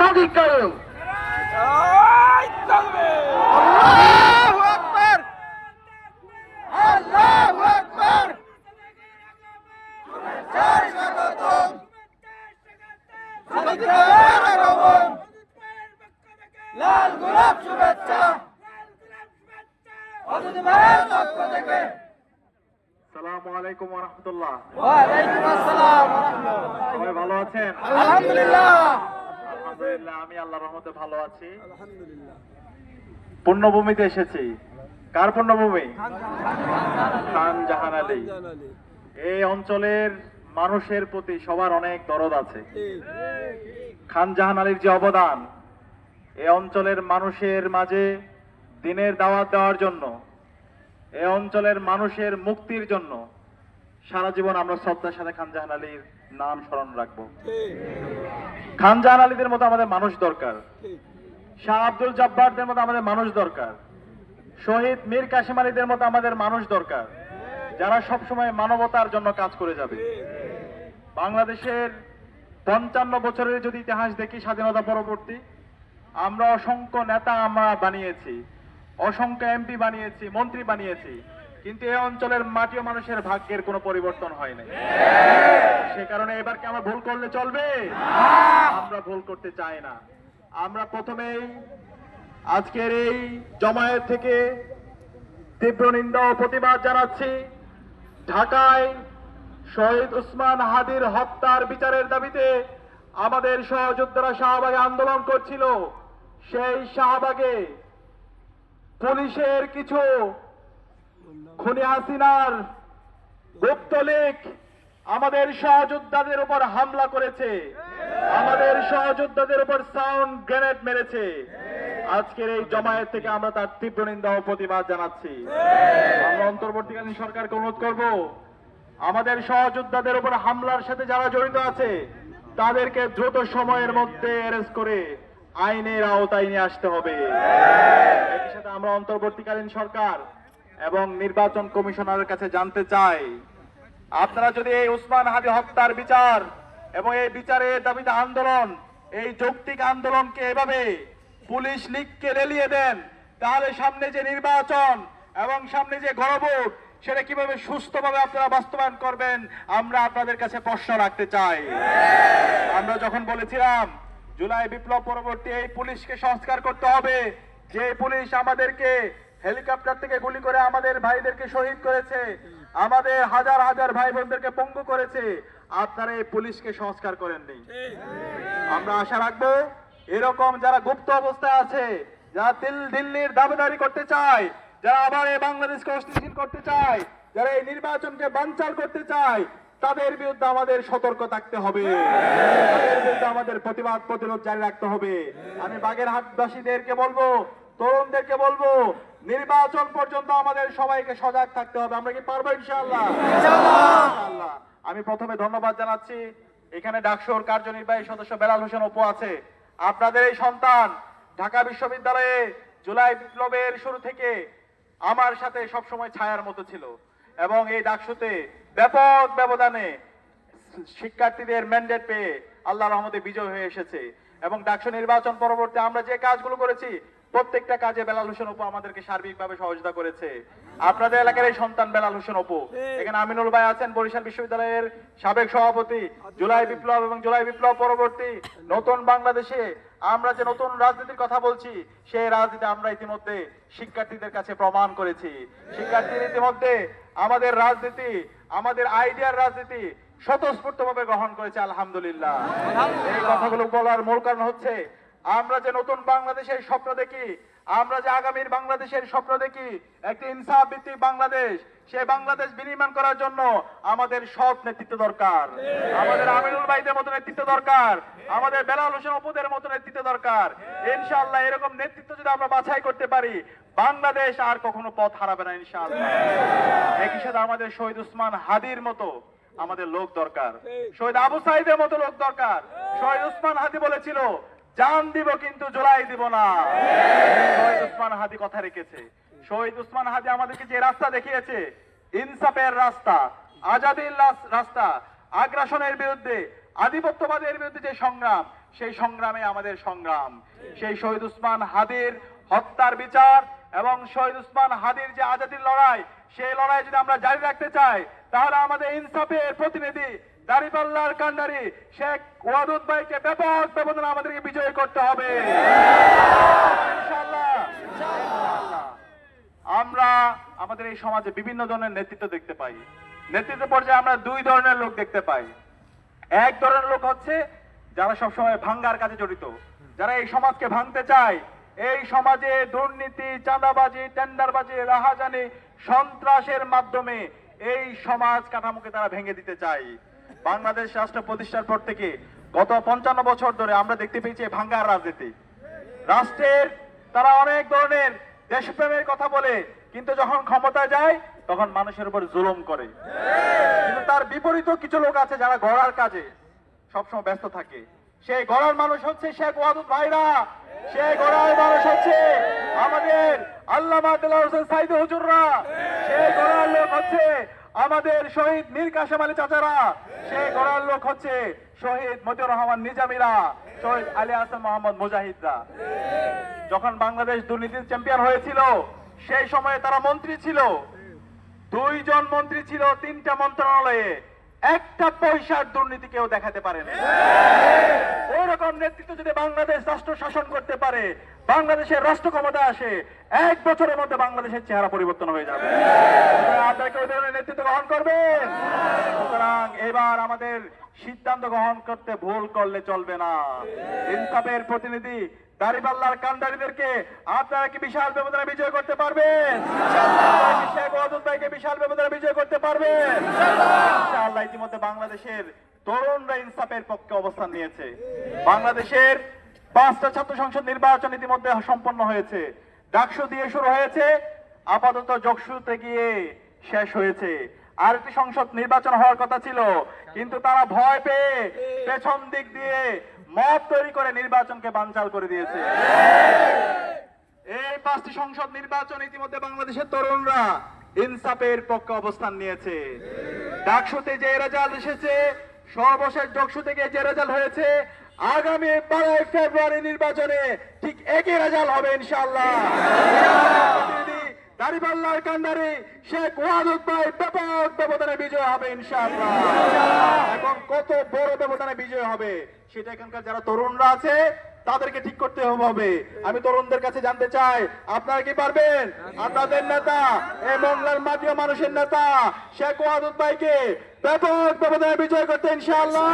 সাদিক কায়েম। আল্লাহু আকবার, আল্লাহু আকবার। শুভেচ্ছার স্বাগতম, সাদিক ভাইয়ের আগমন। লাল গোলাপ শুভেচ্ছা অজিত ভাইয়ের পক্ষ থেকে। আসসালামু আলাইকুম ওয়া রাহমাতুল্লাহ। ওয়ালাইকুম আসসালাম ওয়া রাহমাতুল্লাহ। সবাই ভালো আছেন? আলহামদুলিল্লাহ। আলহামদুলিল্লাহ, আমি আল্লাহর রহমতে ভালো আছি। পুণ্যভূমিতে এসেছি। কার পুণ্যভূমি? খান জাহান আলী। এই অঞ্চলের মানুষের প্রতি সবার অনেক দরদ আছে। খান জাহান আলীর যে অবদান, এই অঞ্চলের মানুষের মাঝে দিনের দাওয়াত দেওয়ার জন্য, এই অঞ্চলের মানুষের মুক্তির জন্য সারা জীবন আমরা শ্রদ্ধার সাথে খান জাহান আলীর নাম স্মরণ রাখবো। খান জাহান আলীদের মতো আমাদের মানুষ দরকার। শাহ আব্দুল জব্বারদের মতো আমাদের মানুষ দরকার। শহীদ মীর কাসিম আলীদের মতো আমাদের মানুষ দরকার, যারা সবসময় মানবতার জন্য কাজ করে যাবে। বাংলাদেশের 55 বছরের যদি ইতিহাস দেখি, স্বাধীনতা পরবর্তী আমরা অসংখ্য নেতা আমরা বানিয়েছি, অসংখ্য এমপি বানিয়েছি, মন্ত্রী বানিয়েছি, কিন্তু এই অঞ্চলের মাটি ও মানুষের ভাগ্যের কোনো পরিবর্তন হয় নাই। সে কারণে এবার কি আমরা ভুল করলে চলবে? আমরা ভুল করতে চাই না। আমরা প্রথমেই আজকের এই জমায়েত থেকে তীব্র নিন্দা ও প্রতিবাদ জানাচ্ছি। ঢাকায় শহীদ উসমান হাদির হত্যার বিচারের দাবিতে আমাদের সহযোদ্ধারা শাহবাগে আন্দোলন করছিল। সেই শাহবাগে পুলিশের কিছু খুনি হাসিনার গুপ্তলিক আমাদের সহযোদ্ধাদের উপর হামলা করেছে, আমাদের সহযোদ্ধাদের উপর সাউন্ড গ্রেনেড মেরেছে। আজকের এই জমায়েত থেকে আমরা তার তীব্র নিন্দা ও প্রতিবাদ জানাচ্ছি। আমরা অন্তর্বর্তীকালীন সরকারকে অনুরোধ করব, আমাদের সহযোদ্ধাদের উপর হামলার সাথে যারা জড়িত আছে তাদেরকে দ্রুত সময়ের মধ্যে অ্যারেস্ট করে আইনের আওতায় নিয়ে আসতে হবে। একই সাথে আমরা অন্তর্বর্তীকালীন সরকার এবং নির্বাচন কমিশনারের কাছে জানতে চাই, আপনারা যদি এই উসমান হাদি হত্যার বিচার এবং এই বিচারের দাবিতে আন্দোলন, এই যৌক্তিক আন্দোলনকে এভাবে পুলিশ লীগকে লেলিয়ে দেন, তাহলে সামনে যে নির্বাচন এবং সামনে যে গণভোট, সেটা কিভাবে সুস্থভাবে আপনারা বাস্তবায়ন করবেন আমরা আপনাদের কাছে প্রশ্ন রাখতে চাই। আমরা যখন বলেছিলাম জুলাই বিপ্লব পরবর্তী এই পুলিশকে সংস্কার করতে হবে, যে পুলিশ আমাদেরকে হেলিকপ্টার থেকে গুলি করে আমাদের ভাইদেরকে শহীদ করেছে, আমাদের হাজার হাজার ভাই বোনদেরকে পঙ্গু করেছে, আপনারা এই পুলিশকে সংস্কার করেননি। আমরা আশা রাখবো এরকম যারা গুপ্ত অবস্থায় আছে, যারা দিল্লির দাবিদারি করতে চায়, যারা আবার এই বাংলাদেশকে অস্থিতিশীল করতে চায়, যারা এই নির্বাচনকে বানচাল করতে চায়, তাদের বিরুদ্ধে আমাদের সতর্ক থাকতে হবে, তাদের বিরুদ্ধে আমাদের প্রতিবাদ প্রতিরোধ জারি রাখতে হবে। আমি বাগেরহাটবাসীদেরকে বলবো, তরুণদেরকে বলবো, নির্বাচন পর্যন্ত আমাদের সবাইকে সজাগ থাকতে হবে। আমরা কি পারবো? ইনশাআল্লাহ। ইনশাআল্লাহ। আমি প্রথমে ধন্যবাদ জানাচ্ছি, এখানে ডাকসুর কার্যনির্বাহী সদস্য বেলাল হোসেন অপু আছে। আপনাদের এই সন্তান ঢাকা বিশ্ববিদ্যালয়ে জুলাই বিপ্লবের শুরু থেকে আমার সাথে সবসময় ছায়ার মতো ছিল এবং এই ডাকসুতে ব্যাপক ব্যবধানে শিক্ষার্থীদের ম্যান্ডেট পেয়ে আল্লাহর রহমতে বিজয় হয়ে এসেছে এবং ডাকসু নির্বাচন পরবর্তী আমরা যে কাজগুলো করেছি প্রত্যেকটা কাজে বেলাল হোসেন অপু আমাদেরকে সার্বিকভাবে সহযোগিতা করেছে। আপনাদের এলাকার এই সন্তান বেলাল হোসেন অপু, এখানে আমিনুল ভাই আছেন বরিশাল বিশ্ববিদ্যালয়ের সাবেক সভাপতি। জুলাই বিপ্লব এবং জুলাই বিপ্লব পরবর্তী নতুন বাংলাদেশে আমরা যে নতুন রাজনীতির কথা বলছি, সেই রাজনীতি আমরা ইতিমধ্যে শিক্ষার্থীদের কাছে প্রমাণ করেছি। শিক্ষার্থীরা ইতিমধ্যে আমাদের রাজনীতি, আমাদের আইডিয়ার রাজনীতি স্বতঃস্ফূর্তভাবে গ্রহণ করেছে, আলহামদুলিল্লাহ। এই কথাগুলো বলার মূল কারণ হচ্ছে আমরা যে নতুন বাংলাদেশের স্বপ্ন দেখি, আমরা যে আগামীর বাংলাদেশের স্বপ্ন দেখি, একটি ইনসাফ ভিত্তিক বাংলাদেশ, সেই বাংলাদেশ বিনির্মাণ করার জন্য আমাদের সৎ নেতৃত্ব দরকার, আমাদের আমিনুল ভাইদের মতো নেতৃত্ব দরকার, আমাদের বেলাল হোসেন অপুদের মতো নেতৃত্ব দরকার। ইনশাআল্লাহ এরকম নেতৃত্ব যদি আমরা বাছাই করতে পারি, বাংলাদেশ আর কখনো পথ হারাবে না ইনশাআল্লাহ। একই সাথে আমাদের শহীদ উসমান হাদির মতো আমাদের লোক দরকার, শহীদ আবু সাইদের মতো লোক দরকার। শহীদ উসমান হাদি বলেছিল, জান দিব কিন্তু জুলাই দিব না। শহীদ উসমান হাদি কথা রেখেছে। শহীদ উসমান হাদি আমাদেরকে যে রাস্তা দেখিয়েছে, ইনসাফের রাস্তা, আজাদির রাস্তা, আগ্রাসনের বিরুদ্ধে, আধিপত্যবাদের বিরুদ্ধে যে সংগ্রাম, সেই সংগ্রামে আমাদের সংগ্রাম। সেই শহীদ উসমান হাদির হত্যার বিচার এবং শহীদ উসমান হাদির যে আজাদির লড়াই, সেই লড়াই যদি আমরা জারি রাখতে চাই, তাহলে আমাদের ইনসাফের প্রতিনিধি দাঁড়িপাল্লার কান্ডারি শেখ ওয়াদুদ ভাইকে ব্যাপক ব্যবধানে আমাদেরকে বিজয়ী করতে হবে ইনশাআল্লাহ। আমরা আমাদের এই সমাজে বিভিন্ন ধরনের নেতৃত্ব দেখতে পাই। নেতৃত্ব পর্যায়ে আমরা দুই ধরনের লোক দেখতে পাই। এক ধরনের লোক হচ্ছে যারা সবসময় ভাঙ্গার কাজে জড়িত, যারা এই সমাজকে ভাঙতে চায়, এই সমাজে দুর্নীতি, চাঁদাবাজি, টেন্ডারবাজি, রাহাজানি, সন্ত্রাসের মাধ্যমে এই সমাজ কাঠামোকে তারা ভেঙে দিতে চায়। বাংলাদেশ রাষ্ট্র প্রতিষ্ঠার পর থেকে গত 55 বছর ধরে আমরা দেখতে পেয়েছি এই ভাঙ্গার রাজনীতি। রাষ্ট্রের তারা অনেক ধরনের দেশপ্রেমের কথা বলে, কিন্তু যখন ক্ষমতা যায় তখন মানুষের উপর জুলুম করে। কিন্তু তার বিপরীত কিছু লোক আছে যারা গড়ার কাজে সবসময় ব্যস্ত থাকে। সেই গড়ার মানুষ হচ্ছে শেখ ওয়াদুদ ভাইরা, সেই গড়ার মানুষ হচ্ছে আমাদের আল্লামা দেলোয়ার হোসেন সাইদি হুজুররা, সেই গড়ার লোক হচ্ছে আমাদের শহীদ মীর কাসেম আলী চাচারা, সেই গড়ার লোক হচ্ছে শহীদ মতিউর রহমান নিজামীরা, শহীদ আলী হাসান মোহাম্মদ মুজাহিদরা। যখন বাংলাদেশ দুর্নীতির চ্যাম্পিয়ন হয়েছিল সেই সময়ে তারা মন্ত্রী ছিল, 2 জন মন্ত্রী ছিল 3টা মন্ত্রণালয়ে, একটা পয়সার দুর্নীতি কেউ দেখাতে পারেনি। ওইরকম নেতৃত্ব যদি বাংলাদেশ রাষ্ট্র শাসন করতে পারে, বাংলাদেশের রাষ্ট্র ক্ষমতা আসে, 1 বছরের মধ্যে বাংলাদেশের চেহারা পরিবর্তন হয়ে যাবে। আপনাকে ওই ধরনের নেতৃত্ব গ্রহণ করবেন। সুতরাং এবার আমাদের সিদ্ধান্ত গ্রহণ করতে ভুল করলে চলবে না। ইনসাফের প্রতিনিধি দাঁড়িপাল্লার কান্ডারিদেরকে আপনারা কি বিশাল ব্যবধানে বিজয় করতে পারবেন? শেখ ওয়াদুদ ভাইকে বিশাল ব্যবধানে বিজয় করতে পারবেন ইনশাআল্লাহ। ইতিমধ্যে বাংলাদেশের তরুণরা ইনসাফের পক্ষে অবস্থান নিয়েছে। বাংলাদেশের 5টা ছাত্র সংসদ নির্বাচন ইতিমধ্যে সম্পন্ন হয়েছে। ডাকসু দিয়ে শুরু হয়েছে, আপাতত জকসুতে গিয়ে শেষ হয়েছে। আর একটি সংসদ নির্বাচন হওয়ার কথা ছিল, কিন্তু তারা ভয় পেয়ে পেছন দিক দিয়ে মত তৈরি করে নির্বাচনকে বানচাল করে দিয়েছে। এই 5টি সংসদ নির্বাচন ইতিমধ্যে বাংলাদেশের তরুণরা ইনসাফের পক্ষে অবস্থান নিয়েছে। ডাকসুতে যে রেজাল্ট এসেছে, সর্বশেষ ডাকসু থেকে যে রেজাল্ট হয়েছে, আগামী 12 ফেব্রুয়ারি নির্বাচনে ঠিক একই রেজাল্ট হবে ইনশাআল্লাহ। দাঁড়িপাল্লার কান্ডারি শেখ ওয়াদুদ ভাই ব্যাপক ব্যবধানে বিজয় হবে ইনশাআল্লাহ। এবং কত বড় ব্যবধানে বিজয় হবে সেটা এখানকার যারা তরুণরা আছে তাদেরকে ঠিক করতে হবে। আমি তরুণদের কাছে জানতে চাই, আপনারা কি পারবেন আপনাদের নেতা, এই মংলার মাটিয়া মানুষের নেতা শেখ ওয়াদুদ ভাইকে ব্যাপক ব্যবধানে বিজয় করতে ইনশাআল্লাহ?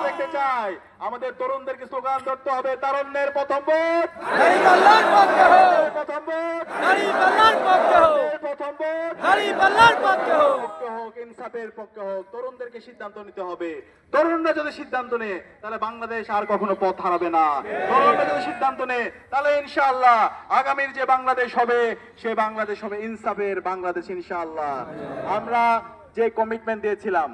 দেখতে চাই আমাদের তরুণদেরকে স্লোগান ধরতে হবে, তারুণ্যের প্রথম ভোট দাঁড়িপাল্লার পক্ষে হোক, প্রথম ভোট দাঁড়িপাল্লার পক্ষে হোক, প্রথম ভোট দাঁড়িপাল্লার পক্ষে হোক। হোক, ইনসাফের পক্ষে হোক। তরুণদেরকে সিদ্ধান্ত নিতে হবে। তরুণরা যদি সিদ্ধান্ত নেয় তাহলে বাংলাদেশ আর কখনো পথ হারাবে না। তরুণরা যদি সিদ্ধান্ত নেয় তাহলে ইনশাআল্লাহ আগামীর যে বাংলাদেশ হবে সে বাংলাদেশ হবে ইনসাফের বাংলাদেশ ইনশাআল্লাহ। আমরা যে কমিটমেন্ট দিয়েছিলাম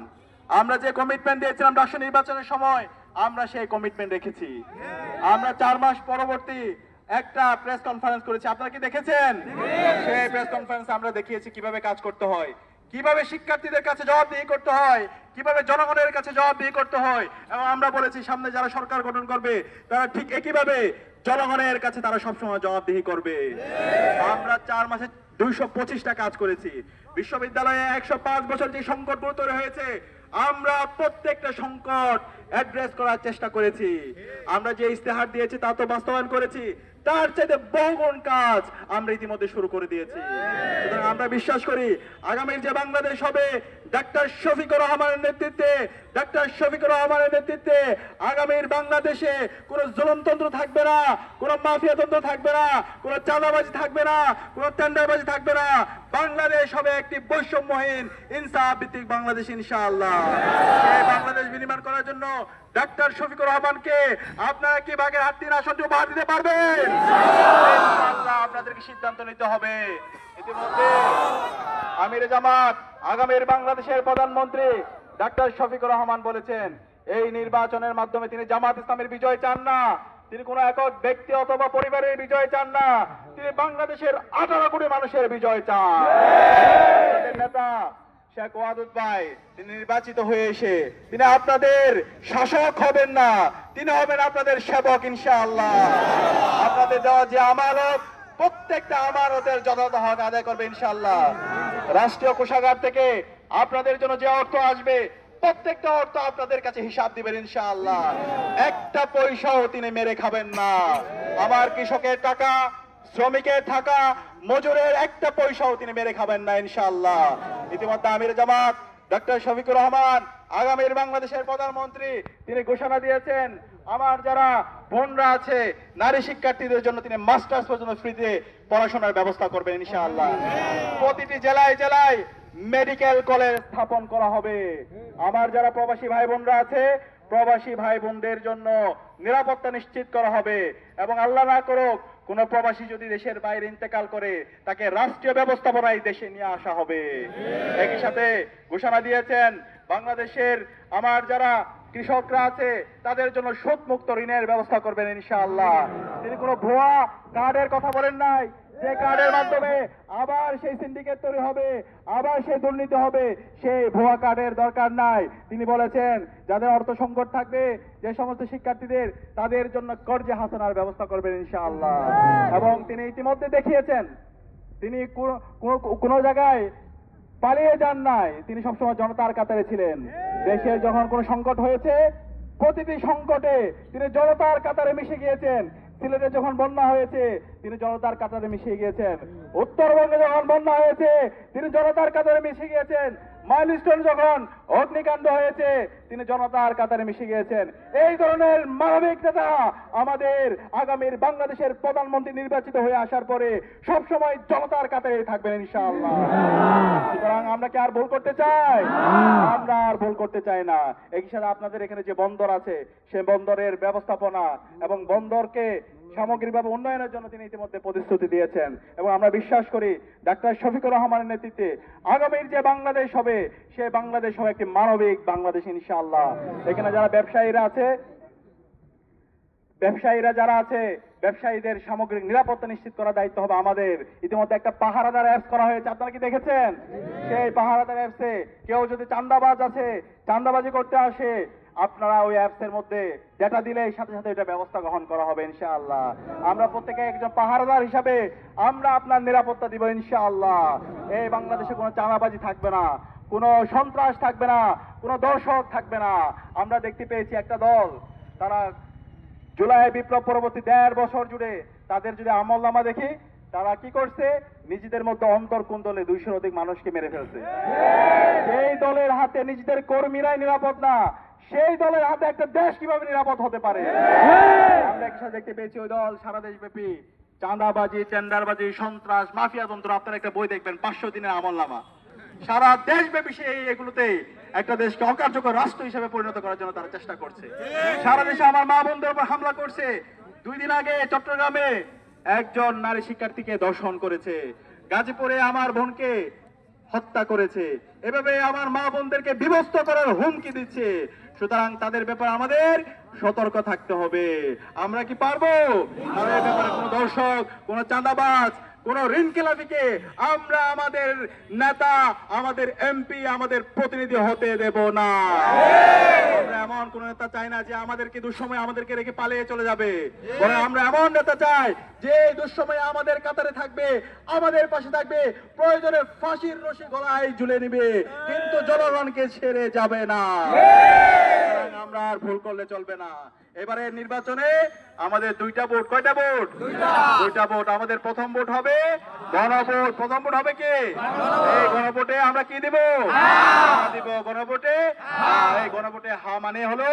রাষ্ট্র নির্বাচনের সময়, আমরা সেই কমিটমেন্ট রেখেছি। আমরা 4 মাস পরবর্তী একটা প্রেস কনফারেন্স করেছি, আপনারা কি দেখেছেন? সেই প্রেস কনফারেন্স আমরা দেখিয়েছি কিভাবে কাজ করতে হয়, কিভাবে শিক্ষার্থীদের কাছে জবাবদিহি করতে হয়, কিভাবে জনগণের কাছে জবাবদিহি করতে হয়। এবং আমরা বলেছি সামনে যারা সরকার গঠন করবে তারা ঠিক একইভাবে জনগণের কাছে তারা সবসময় জবাবদিহি করবে। আমরা 4 মাসে 225টা কাজ করেছি। বিশ্ববিদ্যালয়ে 105 বছর যে সংকটগুলো তৈরি হয়েছে, আমরা প্রত্যেকটা সংকট অ্যাড্রেস করার চেষ্টা করেছি। আমরা যে ইস্তেহার দিয়েছি তা তো বাস্তবায়ন করেছি, তার চাইতে বহুগুণ কাজ আমরা ইতিমধ্যে শুরু করে দিয়েছি। সুতরাং আমরা বিশ্বাস করি আগামীর যে বাংলাদেশ হবে ডাক্তার শফিকুর রহমানের নেতৃত্বে আগামীর বাংলাদেশে কোনো জুলুমতন্ত্র থাকবে না, কোনো মাফিয়াতন্ত্র থাকবে না, কোনো চাঁদাবাজি থাকবে না, কোনো টেন্ডারবাজি থাকবে না। বাংলাদেশ হবে একটি বৈষম্যহীন ইনসাফ ভিত্তিক বাংলাদেশ ইনশাআল্লাহ। এই বাংলাদেশ বিনির্মাণ করার জন্য ডাক্তার শফিকুর রহমানকে আপনারা কি বাগের হাতির আসনটি উপহার দিতে পারবেন? ইনশাআল্লাহ আপনাদেরকে সিদ্ধান্ত নিতে হবে। ইতিমধ্যে আমিরে জামাত আগামীর বাংলাদেশের প্রধানমন্ত্রী ডাক্তার শফিকুর রহমান বলেছেন, এই নির্বাচনের মাধ্যমে তিনি জামাত ইসলামের বিজয় চান না, তিনি কোন একক ব্যক্তি অথবা পরিবারের বিজয় চান না, তিনি বাংলাদেশের 18 কোটি মানুষের বিজয় চান। নেতা শেখ ওয়াদুদ ভাই তিনি নির্বাচিত হয়ে এসে তিনি আপনাদের শাসক হবেন না, তিনি হবেন আপনাদের সেবক ইনশাআল্লাহ। আপনাদের দেওয়া যে আমানত, প্রত্যেকটা আমানতের যথাযথ হক আদায় করবে ইনশাআল্লাহ। রাষ্ট্রীয় কোষাগার থেকে আপনাদের জন্য যে অর্থ আসবে, প্রত্যেকটা অর্থ আপনাদের কাছে হিসাব দিবেন ইনশাআল্লাহ। একটা পয়সাও তিনি মেরে খাবেন না। আমার কৃষকের টাকা, শ্রমিকের টাকা, মজুরের একটা পয়সাও তিনি মেরে খাবেন না ইনশাআল্লাহ। ইতিমধ্যে আমির জামাত ডক্টর শফিকুর রহমান আগামীর বাংলাদেশের প্রধানমন্ত্রী, তিনি ঘোষণা দিয়েছেন আমার যারা বোনরা আছে, নারী শিক্ষার্থীদের জন্য তিনি মাস্টার্স পর্যন্ত ফ্রিতে পড়াশোনার ব্যবস্থা করবেন ইনশাআল্লাহ। প্রতিটি জেলায় জেলায় মেডিকেল কলেজ স্থাপন করা হবে। আমার যারা প্রবাসী ভাই বোনরা আছে, প্রবাসী ভাই বোনদের জন্য নিরাপত্তা নিশ্চিত করা হবে এবং আল্লাহ না করুক কোন প্রবাসী যদি দেশের বাইরে ইন্তেকাল করে তাকে রাষ্ট্রীয় ব্যবস্থাপনায় দেশে নিয়ে আসা হবে। একই সাথে ঘোষণা দিয়েছেন বাংলাদেশের আমার যারা কৃষকরা আছে তাদের জন্য সুদ মুক্ত ঋণের ব্যবস্থা করবেন ইনশাআল্লাহ। তিনি কোনো ভুয়া কার্ডের কথা বলেন নাই, যে কার্ডের মাধ্যমে আবার সেই সিন্ডিকেট তৈরি হবে, আবার সেই দুর্নীতি হবে, সেই ভুয়া কার্ডের দরকার নাই। তিনি বলেছেন যাদের অর্থ সংকট থাকবে, যে সমস্ত শিক্ষার্থীদের, তাদের জন্য কর্জে হাসানার ব্যবস্থা করবেন ইনশাআল্লাহ। এবং তিনি ইতিমধ্যে দেখিয়েছেন তিনি কোনো জায়গায় পালিয়ে যান নাই, তিনি সবসময় জনতার কাতারে ছিলেন। দেশের যখন কোনো সংকট হয়েছে, প্রতিটি সংকটে তিনি জনতার কাতারে মিশে গিয়েছেন। সিলেটে যখন বন্যা হয়েছে তিনি জনতার কাতারে মিশে গিয়েছেন, উত্তরবঙ্গে যখন বন্যা হয়েছে তিনি জনতার কাতারে মিশে গিয়েছেন, মাইলস্টোন যখন অগ্নিকাণ্ড হয়েছে তিনি জনতার কাতারে মিশে গিয়েছেন। এই ধরনের মানবিক নেতা আমাদের আগামীর বাংলাদেশের প্রধানমন্ত্রী নির্বাচিত হয়ে আসার পরে সবসময় জনতার কাতারে থাকবেন ইনশাআল্লাহ। সুতরাং আমরা কি আর ভুল করতে চাই? আমরা আর ভুল করতে চাই না। একই সাথে আপনাদের এখানে যে বন্দর আছে, সে বন্দরের ব্যবস্থাপনা এবং বন্দরকে সামগ্রিকভাবে উন্নয়নের জন্য তিনি ইতিমধ্যে প্রতিশ্রুতি দিয়েছেন এবং আমরা বিশ্বাস করি ডাক্তার শফিকুর রহমানের নেতৃত্বে আগামীর যে বাংলাদেশ হবে, সে বাংলাদেশ হবে একটি মানবিক বাংলাদেশ ইনশাআল্লাহ। এখানে যারা ব্যবসায়ীরা যারা আছে, ব্যবসায়ীদের সামগ্রিক নিরাপত্তা নিশ্চিত করার দায়িত্ব হবে আমাদের। ইতিমধ্যে একটা পাহারাদার অ্যাপস করা হয়েছে, আপনারা কি দেখেছেন? সেই পাহারাদার অ্যাপসে কেউ যদি চাঁদাবাজ আছে, চাঁদাবাজি করতে আসে, আপনারা ওই অ্যাপসের মধ্যে ডেটা দিলে সাথে সাথে এটা ব্যবস্থা গ্রহণ করা হবে ইনশাআল্লাহ। আমরা প্রত্যেকে একজন পাহারাদার হিসাবে আমরা আপনার নিরাপত্তা দিব ইনশাআল্লাহ। এই বাংলাদেশে কোনো চাঁদাবাজি থাকবে না, কোনো সন্ত্রাস থাকবে না, কোনো দর্শক থাকবে না। আমরা দেখতে পেয়েছি একটা দল, তারা জুলাই বিপ্লব পরবর্তী 1.5 বছর জুড়ে তাদের যদি আমলনামা দেখি, তারা কি করছে, নিজেদের মধ্যে অন্তর্কুন্দলে 200-র অধিক মানুষকে মেরে ফেলছে। সেই দলের হাতে নিজেদের কর্মীরাই নিরাপদ না, সেই দলের হাতে একটা দেশ কিভাবে নিরাপদ হতে পারে? আমরা একসাথে দেখতে পেয়েছি ওই দল সারা দেশব্যাপী চাঁদাবাজি, টেন্ডারবাজি, সন্ত্রাস, মাফিয়া তন্ত্র, আপনারা একটা বই দেখবেন 500 দিনের আমলনামা। সারা দেশব্যাপী এগুলোতে একটা দেশকে অকার্যকর রাষ্ট্র হিসেবে পরিণত করার জন্য তারা চেষ্টা করছে। সারা দেশে আমার মা বোনদের উপর হামলা করছে। 2 দিন আগে চট্টগ্রামে একজন নারী শিক্ষার্থীকে ধর্ষণ করেছে, গাজীপুরে আমার বোনকে হত্যা করেছে, এভাবে আমার মা বোনদেরকে বিভক্ত করার হুমকি দিচ্ছে। সুতরাং তাদের ব্যাপারে আমাদের সতর্ক থাকতে হবে। আমরা কি পারবো? তাদের ব্যাপারে কোনো দর্শক, কোনো চাঁদাবাজ, কোন ঋণ খেলাপিকে আমরা আমাদের নেতা, আমাদের এমপি, আমাদের প্রতিনিধি হতে দেব না। আমরা এমন কোন নেতা চাই না যে আমাদেরকে দুঃসময় আমাদেরকে রেখে পালিয়ে চলে যাবে, বরং আমরা এমন নেতা চাই যে দুঃসময়ে আমাদের কাতারে থাকবে, আমাদের পাশে থাকবে, প্রয়োজনে ফাঁসির রশি গলায় ঝুলে নিবে, কিন্তু জনগণকে ছেড়ে যাবে না। আমরা আর ভুল করলে চলবে না। এবারে নির্বাচনে আমাদের 2টা ভোট। কয়টা ভোট? 2টা ভোট। আমাদের প্রথম ভোট হবে গণভোট। প্রথম ভোট হবে কি? এই গণভোটে আমরা কি দিব? দিব গণভোটে। এই গণভোটে হা মানে হলো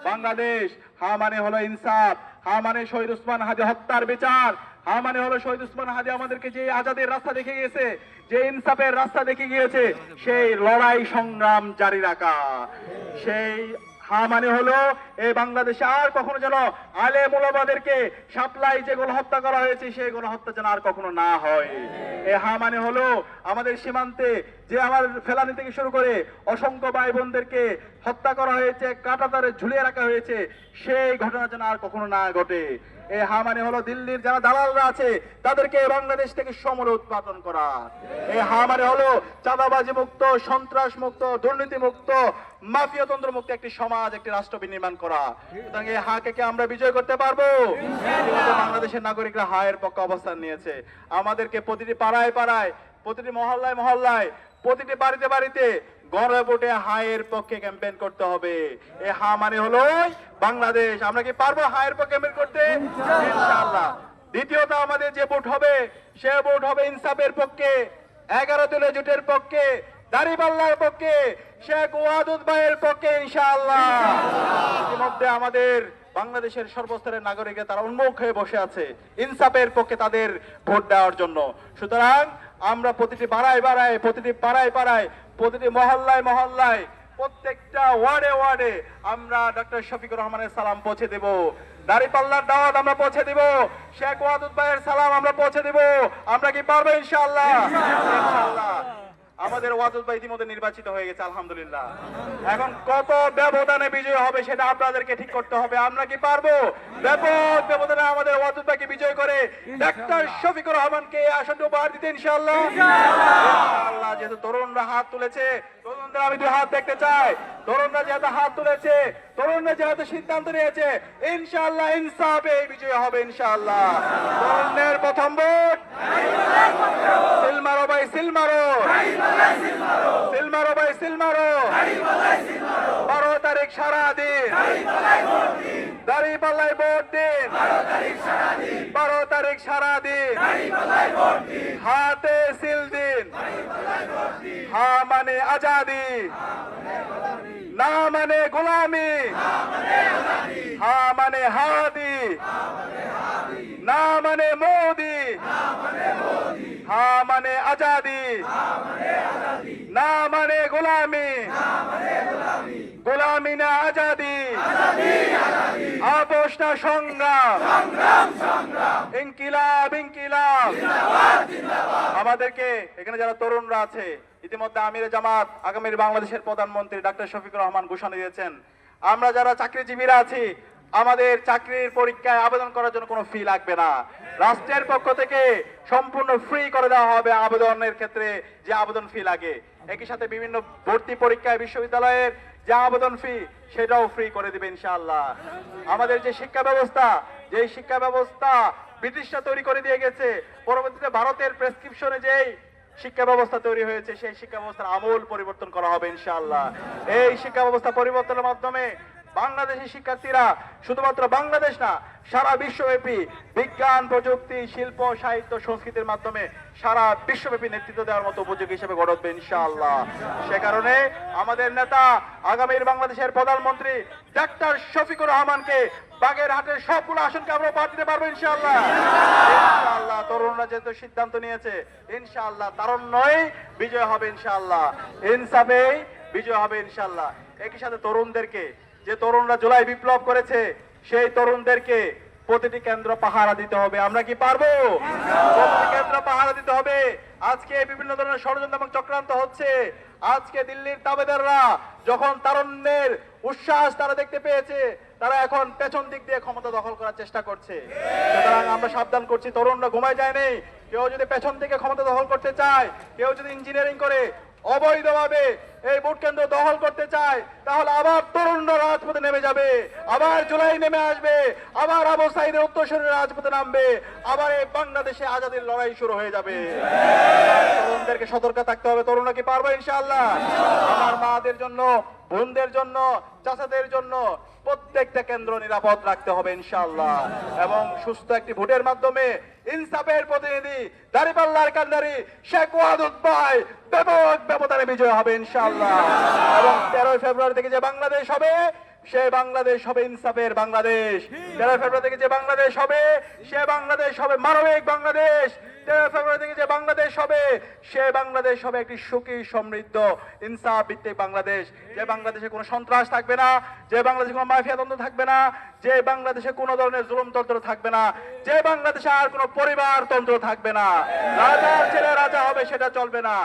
বাংলাদেশ, হা মানে হলো ইনসাফ, হা মানে শহীদ ওসমান হাদি হত্যার বিচার, হা মানে হলো শহীদ ওসমান হাদি আমাদেরকে যে আজাদের রাস্তা দেখে গিয়েছে, যে ইনসাফের রাস্তা দেখে গিয়েছে, সেই লড়াই সংগ্রাম জারি রাখা। সেই হা মানে হলো এই বাংলাদেশে আর কখনো যেন আলেম ওলামাদেরকে সাপ্লাই যে গণহত্যা করা হয়েছে সেই গণহত্যা যেন আর কখনো না হয়। এই হা মানে হলো আমাদের সীমান্তে যে আমার ফেলানি থেকে শুরু করে অসংখ্য ভাই বোনদেরকে হত্যা করা হয়েছে, কাঁটাতারে ঝুলিয়ে রাখা হয়েছে, সেই ঘটনা যেন আর কখনো না ঘটে। এই হা মানে হলো দিল্লির যারা দালালরা আছে তাদেরকে বাংলাদেশ থেকে সমূলে উৎপাদন করা। এই হা মানে হলো চাঁদাবাজি মুক্ত, সন্ত্রাস মুক্ত, দুর্নীতি মুক্ত, মাফিয়াতন্ত্র মুক্ত একটি সমাজ, একটি রাষ্ট্র বিনির্মাণ করা। সুতরাং এই হাকে কি আমরা বিজয় করতে পারবো? বাংলাদেশের নাগরিকরা হায়ের পক্ষে অবস্থান নিয়েছে। আমাদেরকে প্রতিটি পাড়ায় পাড়ায়, প্রতিটি মহল্লায় মহল্লায়, প্রতিটি বাড়িতে বাড়িতে গণভোটে হায়ের পক্ষে ক্যাম্পেইন করতে হবে। এই হা মানে হলো বাংলাদেশ। আমরা কি পারবো হায়ের পক্ষে ক্যাম্পেইন করতে? ইনশাআল্লাহ। দ্বিতীয়ত আমাদের যে ভোট হবে সে ভোট হবে ইনসাফের পক্ষে, 11 দলীয় জোটের পক্ষে, দাঁড়িপাল্লার পক্ষে, শেখ ওয়াদুদ ভাইয়ের পক্ষে ইনশাআল্লাহ। ইতিমধ্যে আমাদের বাংলাদেশের সর্বস্তরের নাগরিকরা তারা উন্মুখ হয়ে বসে আছে ইনসাফের পক্ষে তাদের ভোট দেওয়ার জন্য। সুতরাং আমরা প্রতিটি পাড়ায় পাড়ায়, প্রতিটি পাড়ায় পাড়ায়, প্রতিটি মহল্লায় মহল্লায়, প্রত্যেকটা ওয়ার্ডে ওয়ার্ডে আমরা ডক্টর শফিকুর রহমানের সালাম পৌঁছে দেব, দাঁড়িপাল্লার দাওয়াত আমরা পৌঁছে দেব, শেখ ওয়াদুদ ভাইয়ের সালাম আমরা পৌঁছে দেব। আমরা কি পারবো? ইনশাআল্লাহ। ইনশাআল্লাহ। আমাদের ওয়াদুদ ভাই ইতিমধ্যে নির্বাচিত হয়ে গেছে, আলহামদুলিল্লাহ। এখন কত ব্যবধানে বিজয় হবে সেটা আপনাদেরকে ঠিক করতে হবে। আমরা কি পারবো? ব্যাপক ব্যবধানে আমাদের ওয়াদুদ ভাইকে বিজয় করে ডাক্তার শফিকুর রহমানকে আসন উপহার দিতে ইনশাআল্লাহ। ইনশাআল্লাহ। যেহেতু তরুণরা হাত তুলেছে, তরুণদের আমি দুই হাত দেখতে চাই। তরুণরা যেহেতু হাত তুলেছে, তরুণরা যেহেতু সিদ্ধান্ত নিয়েছে, ইনশাআল্লাহ ইনসাফে বিজয় হবে ইনশাআল্লাহ। তরুণের প্রথম ভোট সিলমারো ভাই সিলমারো, সিলমারো ভাই সিলমারো। 12 তারিখ সারাদিন দাঁড়িপাল্লায় ভোট দিন, 12 তারিখ সারাদিন হাতে সিল দিন। হা মানে আজাদি, না মানে গোলামি, হা মানে হাদি, না মানে মোদি, হা মানে আজাদি, না মানে গোলামি, গোলামি না আজাদি, আপোষ না সংগ্রাম, ইনকিলাব ইনকিলাব। আমাদেরকে এখানে যারা তরুণরা আছে, ইতিমধ্যে আমিরে জামাত আগামীর বাংলাদেশের প্রধানমন্ত্রী ডক্টর শফিকুর রহমান ঘোষণা দিয়েছেন, আমরা যারা চাকরিজীবীরা আছি আমাদের চাকরির পরীক্ষায় আবেদন করার জন্য কোনো ফি লাগবে না। রাষ্ট্রের পক্ষ থেকে সম্পূর্ণ ফ্রি করে দেওয়া হবে আবেদনের ক্ষেত্রে যে আবেদন ফি লাগে। একই সাথে বিভিন্ন ভর্তি পরীক্ষায় বিশ্ববিদ্যালয়ের যে আবেদন ফি সেটাও ফ্রি করে দিবে ইনশাআল্লাহ। আমাদের যে শিক্ষা ব্যবস্থা, যে শিক্ষা ব্যবস্থা ব্রিটিশরা তৈরি করে দিয়ে গেছে, পরবর্তীতে ভারতের প্রেসক্রিপশনে যেই শিক্ষা ব্যবস্থা তৈরি হয়েছে সেই শিক্ষা ব্যবস্থার আমূল পরিবর্তন করা হবে ইনশাআল্লাহ। এই শিক্ষা ব্যবস্থা পরিবর্তনের মাধ্যমে বাংলাদেশি শিক্ষার্থীরা শুধুমাত্র বাংলাদেশ না, সারা বিশ্বব্যাপী বিজ্ঞান, প্রযুক্তি, শিল্প, সাহিত্য, সংস্কৃতির মাধ্যমে সারা বিশ্বব্যাপী নেতৃত্ব দেওয়ার মতো উপযোগী হিসেবে গড়ে উঠবে ইনশাআল্লাহ। সে কারণে আমাদের নেতা আগামীর বাংলাদেশের প্রধানমন্ত্রী ডাক্তার শফিকুর রহমানকে বাগেরহাটের সবগুলো আসনকে আমরা উপহার দিতে পারবো ইনশাআল্লাহ। ইনশাআল্লাহ। তরুণরা যেহেতু সিদ্ধান্ত নিয়েছে, ইনশাআল্লাহ তারুণ্যই বিজয় হবে ইনশাআল্লাহ, ইনসাফেই বিজয় হবে ইনশাআল্লাহ। একই সাথে তরুণদেরকে, যে তরুণরা জুলাই বিপ্লব করেছে সেই তরুণদেরকে প্রতিটি কেন্দ্র পাহারা দিতে হবে। আমরা কি পারবো? প্রতিটি কেন্দ্র পাহারা দিতে হবে। আজকে বিভিন্ন ধরনের ষড়যন্ত্র এবং চক্রান্ত হচ্ছে। আজকে দিল্লির তাবেদাররা যখন তারুণ্যের উচ্ছ্বাস তারা দেখতে পেয়েছে, তারা এখন পেছন দিক দিয়ে ক্ষমতা দখল করার চেষ্টা করছে। সুতরাং আমরা সাবধান করছি, তরুণরা ঘুমায় যায়নি। কেউ যদি পেছন থেকে ক্ষমতা দখল করতে চায়, কেউ যদি ইঞ্জিনিয়ারিং করে অবৈধভাবে এই ভোট কেন্দ্র দখল করতে চায়, তাহলে আবার তরুণরা রাজপথে নেমে যাবে, আবার জুলাই নেমে আসবে, আবার আবু সাইদের উত্তরসূরিরা রাজপথে নামবে, আবার এই বাংলাদেশে আজাদির লড়াই শুরু হয়ে যাবে। তরুণদেরকে সতর্ক থাকতে হবে। তরুণরা কি পারবে ইনশাআল্লাহ? আমার মাদের জন্য, বোনদের জন্য, চাচাদের জন্য প্রত্যেকটা কেন্দ্র নিরাপদ রাখতে হবে ইনশাআল্লাহ। এবং সুস্থ একটি ভোটের মাধ্যমে ইনসাফের প্রতিনিধি দাঁড়িপাল্লার কান্ডারি শেখ ওয়াদুদ ভাই ব্যাপক ব্যবধানে বিজয় হবে ইনশাআল্লাহ। এবং 13 ফেব্রুয়ারি থেকে যে বাংলাদেশ হবে, সে বাংলাদেশ হবে ইনসাফের বাংলাদেশ। 13 ফেব্রুয়ারি থেকে যে বাংলাদেশ হবে সে বাংলাদেশ হবে মানবিক বাংলাদেশ। 13 ফেব্রুয়ারি থেকে যে বাংলাদেশ হবে সে বাংলাদেশ হবে একটি সুখী সমৃদ্ধ ইনসাফ ভিত্তিক বাংলাদেশ। যে বাংলাদেশে কোনো সন্ত্রাস থাকবে না, যে বাংলাদেশে কোনো মাফিয়াতন্ত্র থাকবে না, যে বাংলাদেশে কোনো ধরনের জুলুমতন্ত্র থাকবে না, যে বাংলাদেশে আর কোনো পরিবারতন্ত্র থাকবে না। রাজার ছেলে রাজা হবে সেটা চলবে না।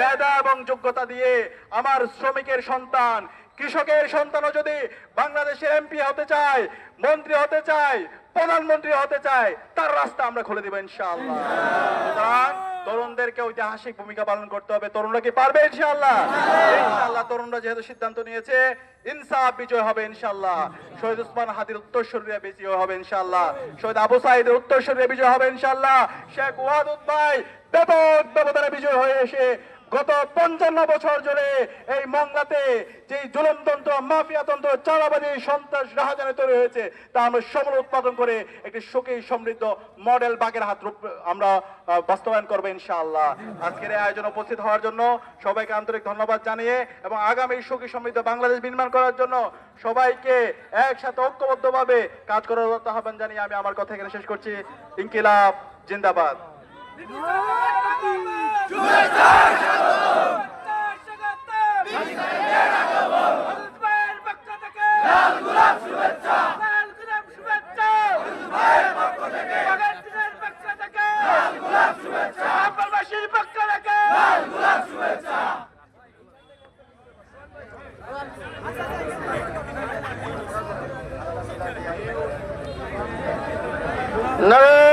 মেধা এবং যোগ্যতা দিয়ে আমার শ্রমিকের সন্তান, কৃষকের সন্তানও যদি বাংলাদেশের এমপি হতে চায়, মন্ত্রী হতে চায়, প্রধানমন্ত্রী হতে চায়, তার রাস্তা আমরা খুলে দেব ইনশাআল্লাহ। সুতরাং তরুণদেরকে ঐতিহাসিক ভূমিকা পালন করতে হবে। তরুণরা কি পারবে ইনশাআল্লাহ? ইনশাআল্লাহ তরুণরা যেহেতু সিদ্ধান্ত নিয়েছে, ইনসাফ বিজয় হবে ইনশাআল্লাহ। শহীদ উসমান হাদির উত্তরসূরিরা বিজয় হবে ইনশাআল্লাহ। শহীদ আবু সাঈদের উত্তরসূরিরা বিজয় হবে ইনশাআল্লাহ। শেখ ওয়াদুদ ভাই ব্যাপক ব্যবধানে বিজয় হয়ে এসে গত 55 বছর জুড়ে এই মংলাতে যে জুলুমতন্ত্র, মাফিয়াতন্ত্র, চাঁদাবাজি, সন্ত্রাস, রাহাজানি তৈরি হয়েছে তা আমরা সমূল উৎপাদন করে একটি সুখী সমৃদ্ধ মডেল বাগেরহাট রূপ আমরা বাস্তবায়ন করবো ইনশাআল্লাহ। আজকের এই আয়োজনে উপস্থিত হওয়ার জন্য সবাইকে আন্তরিক ধন্যবাদ জানিয়ে এবং আগামী সুখী সমৃদ্ধ বাংলাদেশ নির্মাণ করার জন্য সবাইকে একসাথে ঐক্যবদ্ধভাবে কাজ করার আহ্বান জানিয়ে আমি আমার কথা এখানে শেষ করছি। ইনকিলাব জিন্দাবাদ। নারে